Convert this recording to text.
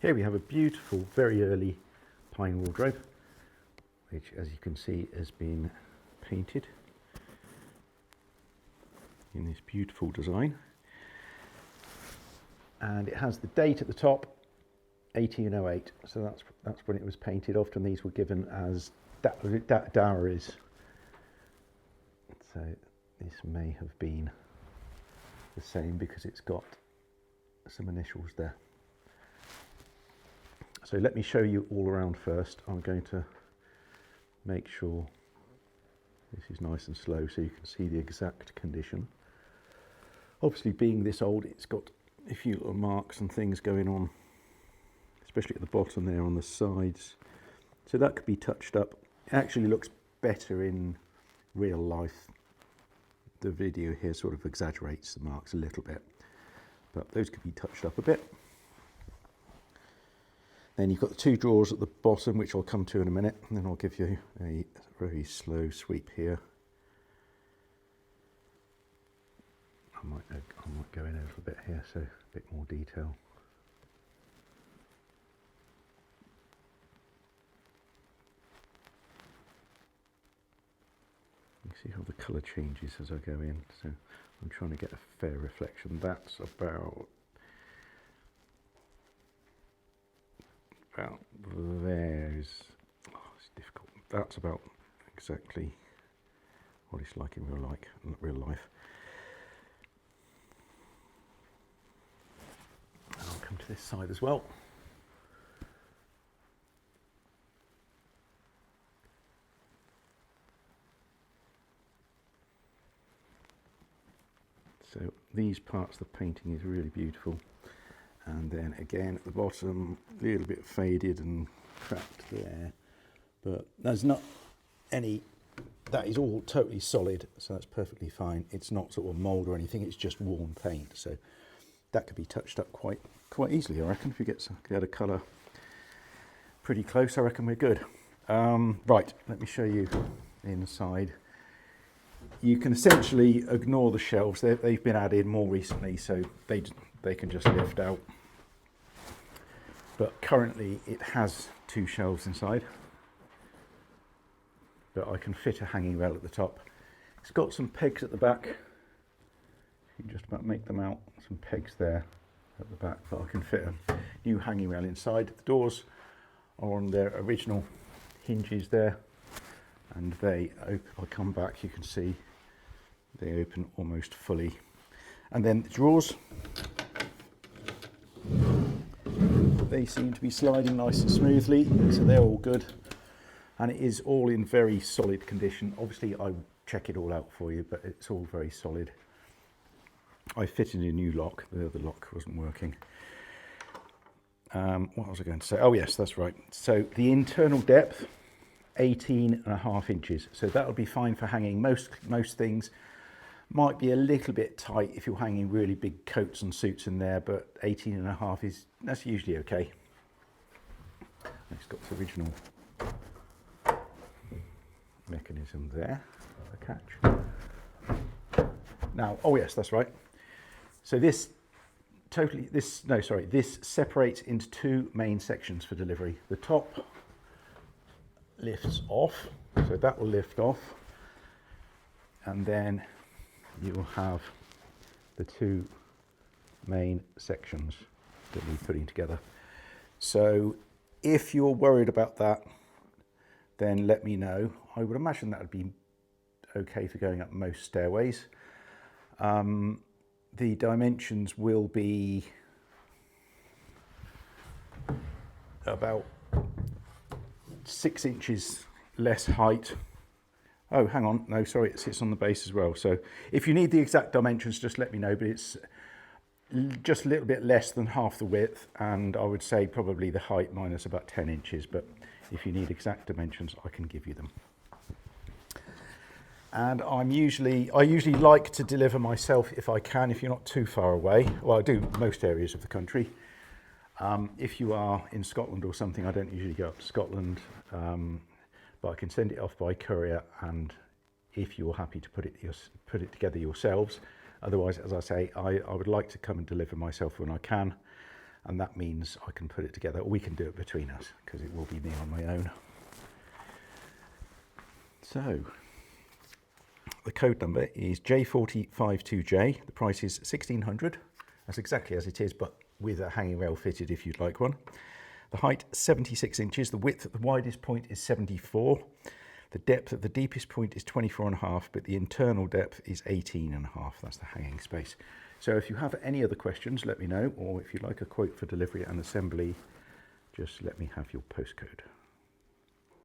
Here we have a beautiful, very early pine wardrobe, which, as you can see, has been painted in this beautiful design. And it has the date at the top, 1808. So that's when it was painted. Often these were given as dowries. So this may have been the same because it's got some initials there. So let me show you all around first. I'm going to make sure this is nice and slow so you can see the exact condition. Obviously, being this old, it's got a few little marks and things going on, especially at the bottom there on the sides. So that could be touched up. It actually looks better in real life. The video here sort of exaggerates the marks a little bit, but those could be touched up a bit. Then you've got the two drawers at the bottom, which I'll come to in a minute, and then I'll give you a very slow sweep here. I might go in a little bit here, so a bit more detail. You see how the colour changes as I go in, so I'm trying to get a fair reflection. That's about there's, oh, it's difficult. That's about exactly what it's like in real life. I'll come to this side as well. So these parts of the painting is really beautiful. And then again at the bottom, a little bit faded and cracked there. But there's not any, that is all totally solid, so that's perfectly fine. It's not sort of mould or anything, it's just worn paint. So that could be touched up quite easily, I reckon. If you get a colour pretty close, I reckon we're good. Right, let me show you inside. You can essentially ignore the shelves. They've been added more recently, so they can just lift out. But currently it has two shelves inside, but I can fit a hanging rail at the top. It's got some pegs at the back. You can just about make them out. Some pegs there at the back, but I can fit a new hanging rail inside. The doors are on their original hinges there, and they open. I'll come back, you can see they open almost fully. And then the drawers, they seem to be sliding nice and smoothly, so they're all good. And it is all in very solid condition. Obviously I will check it all out for you, but it's all very solid. I fitted a new lock, the other lock wasn't working. What was I going to say? Oh yes, that's right. So the internal depth, 18.5 inches. So that'll be fine for hanging most things. Might be a little bit tight if you're hanging really big coats and suits in there, but 18.5 that's usually okay. It's got the original mechanism there, the catch. Now, oh yes, that's right. So this separates into two main sections for delivery. The top lifts off, so that will lift off, and then you will have the two main sections that we're putting together. So if you're worried about that, then let me know. I would imagine that would be okay for going up most stairways. The dimensions will be about 6 inches less height. Oh, hang on, no, sorry, it sits on the base as well. So if you need the exact dimensions, just let me know, but it's just a little bit less than half the width, and I would say probably the height minus about 10 inches, but if you need exact dimensions, I can give you them. And I usually like to deliver myself if I can, if you're not too far away. Well, I do most areas of the country. If you are in Scotland or something, I don't usually go up to Scotland, but I can send it off by courier, and if you're happy to put it together yourselves. Otherwise, as I say, I would like to come and deliver myself when I can. and that means I can put it together, or we can do it between us, because it will be me on my own. So the code number is J4052J. The price is 1600. That's exactly as it is, but with a hanging rail fitted if you'd like one. The height 76 inches. The width at the widest point is 74. The depth at the deepest point is 24.5, but the internal depth is 18.5. That's the hanging space. So if you have any other questions, let me know, or if you'd like a quote for delivery and assembly, just let me have your postcode.